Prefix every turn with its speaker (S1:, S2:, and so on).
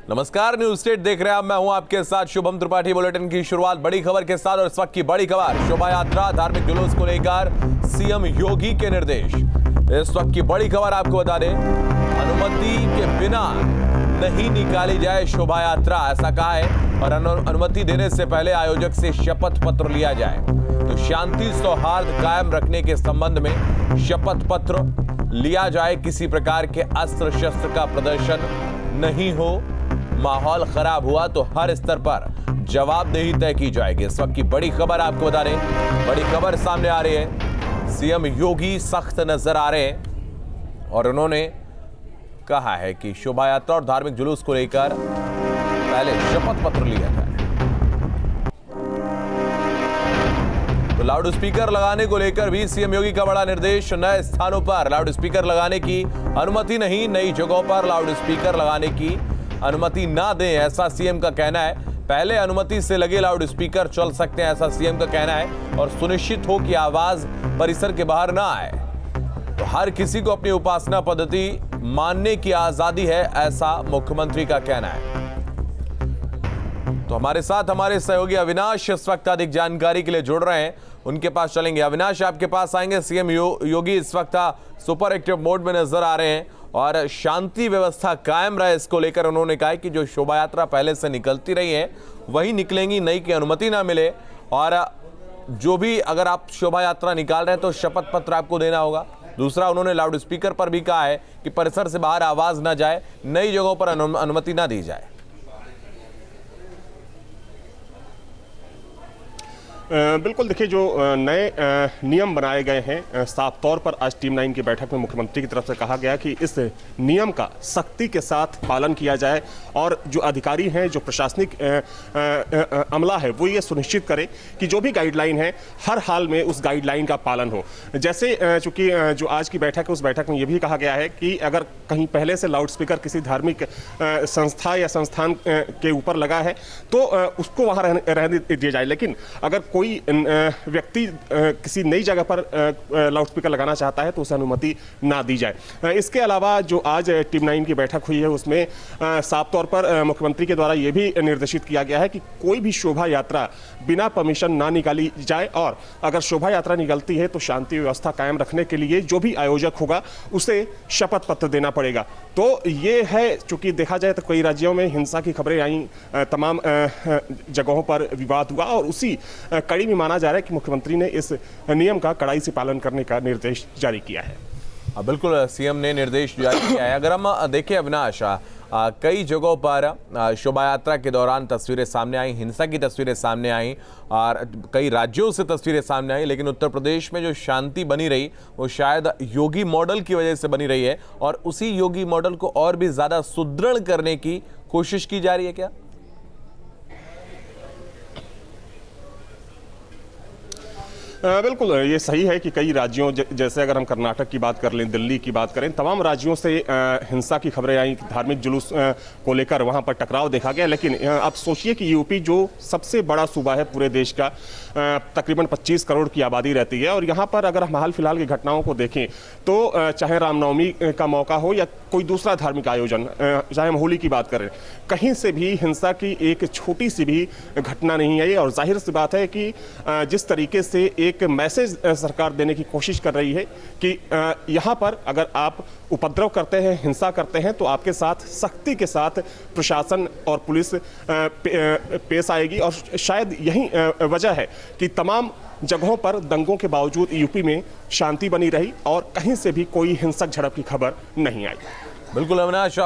S1: नमस्कार, news state देख रहे हैं आप। मैं हूं आपके साथ शुभम त्रिपाठी। बुलेटिन की शुरुआत बड़ी खबर के साथ, और इस वक्त की बड़ी खबर, शोभा यात्रा धार्मिक जुलूस को लेकर सीएम योगी के निर्देश। इस वक्त की बड़ी खबर आपको बता दें, अनुमति के बिना नहीं निकाली जाए शोभा यात्रा, ऐसा कहा है। और अनुमति देने से पहले आयोजक से शपथ पत्र लिया जाए। तो शांति सौहार्द कायम रखने के संबंध में शपथ पत्र लिया जाए। किसी प्रकार के अस्त्र शस्त्र का प्रदर्शन नहीं हो। माहौल खराब हुआ तो हर स्तर पर जवाबदेही तय की जाएगी। इस वक्त की बड़ी खबर आपको बता दें, बड़ी खबर सामने आ रही है। सीएम योगी सख्त नजर आ रहे हैं और उन्होंने कहा है कि शोभा यात्रा और धार्मिक जुलूस को लेकर पहले शपथ पत्र लिया जाए। तो लाउड स्पीकर लगाने को लेकर भी सीएम योगी का बड़ा निर्देश। नए स्थानों पर लाउड स्पीकर लगाने की अनुमति नहीं, नई जगहों पर लाउड स्पीकर लगाने की अनुमति ना दें, ऐसा सीएम का कहना है। पहले अनुमति से लगे लाउड स्पीकर चल सकते हैं, ऐसा सीएम का कहना है। और सुनिश्चित हो कि आवाज परिसर के बाहर ना आए। तो हर किसी को अपनी उपासना पद्धति मानने की आजादी है, ऐसा मुख्यमंत्री का कहना है। तो हमारे साथ हमारे सहयोगी अविनाश इस वक्त अधिक जानकारी के लिए जुड़ रहे हैं, उनके पास चलेंगे। अविनाश, आपके पास आएंगे। सीएम योगी इस वक्त सुपर एक्टिव मोड में नजर आ रहे हैं और शांति व्यवस्था कायम रहे, इसको लेकर उन्होंने कहा कि जो शोभा यात्रा पहले से निकलती रही है वही निकलेंगी, नई की अनुमति ना मिले। और जो भी अगर आप शोभा यात्रा निकाल रहे हैं तो शपथ पत्र आपको देना होगा। दूसरा, उन्होंने लाउड स्पीकर पर भी कहा है कि परिसर से बाहर आवाज ना जाए, नई जगहों पर अनुमति ना दी जाए।
S2: बिल्कुल, देखिए जो नए नियम बनाए गए हैं, साफ तौर पर आज टीम 9 की बैठक में मुख्यमंत्री की तरफ से कहा गया कि इस नियम का सख्ती के साथ पालन किया जाए और जो अधिकारी हैं, जो प्रशासनिक अमला है, वो ये सुनिश्चित करे कि जो भी गाइडलाइन है हर हाल में उस गाइडलाइन का पालन हो। जैसे चूंकि जो आज की बैठक है उस बैठक में ये भी कहा गया है कि अगर कहीं पहले से लाउड स्पीकर किसी धार्मिक संस्था या संस्थान के ऊपर लगा है तो उसको वहाँ रहने दिया जाए, लेकिन अगर कोई व्यक्ति किसी नई जगह पर लाउड स्पीकर लगाना चाहता है तो उसे अनुमति ना दी जाए। इसके अलावा जो आज टीम 9 की बैठक हुई है उसमें साफ तौर पर मुख्यमंत्री के द्वारा यह भी निर्देशित किया गया है कि कोई भी शोभा यात्रा बिना परमिशन ना निकाली जाए, और अगर शोभा यात्रा निकलती है तो शांति व्यवस्था कायम रखने के लिए जो भी आयोजक होगा उसे शपथ पत्र देना पड़ेगा। तो ये है, चूंकि देखा जाए तो कई राज्यों में हिंसा की खबरें आई, तमाम जगहों पर विवाद हुआ और उसी कड़ी में माना जा रहा है कि मुख्यमंत्री ने इस नियम का कड़ाई से पालन करने का निर्देश जारी किया है।
S1: बिल्कुल, सीएम ने निर्देश जारी किया है। अगर हम देखें अविनाश, कई जगहों पर शोभा यात्रा के दौरान तस्वीरें सामने आई, हिंसा की तस्वीरें सामने आई और कई राज्यों से तस्वीरें सामने आई, लेकिन उत्तर प्रदेश में जो शांति बनी रही वो शायद योगी मॉडल की वजह से बनी रही है। और उसी योगी मॉडल को और भी ज़्यादा सुदृढ़ करने की कोशिश की जा रही है क्या?
S2: बिल्कुल, ये सही है कि कई राज्यों, जैसे अगर हम कर्नाटक की बात कर लें, दिल्ली की बात करें, तमाम राज्यों से हिंसा की खबरें आई, धार्मिक जुलूस को लेकर वहां पर टकराव देखा गया। लेकिन आप सोचिए कि यूपी जो सबसे बड़ा सूबा है पूरे देश का, तकरीबन 25 करोड़ की आबादी रहती है, और यहाँ पर अगर हम हाल फिलहाल की घटनाओं को देखें तो चाहे रामनवमी का मौका हो या कोई दूसरा धार्मिक आयोजन, चाहे हम होली की बात करें, कहीं से भी हिंसा की एक छोटी सी भी घटना नहीं आई। और जाहिर सी बात है कि जिस तरीके से एक मैसेज सरकार देने की कोशिश कर रही है कि यहाँ पर अगर आप उपद्रव करते हैं, हिंसा करते हैं, तो आपके साथ सख्ती के साथ प्रशासन और पुलिस पेश आएगी। और शायद यही वजह है कि तमाम जगहों पर दंगों के बावजूद यूपी में शांति बनी रही और कहीं से भी कोई हिंसक झड़प की खबर नहीं आई।
S1: बिल्कुल अविनाश,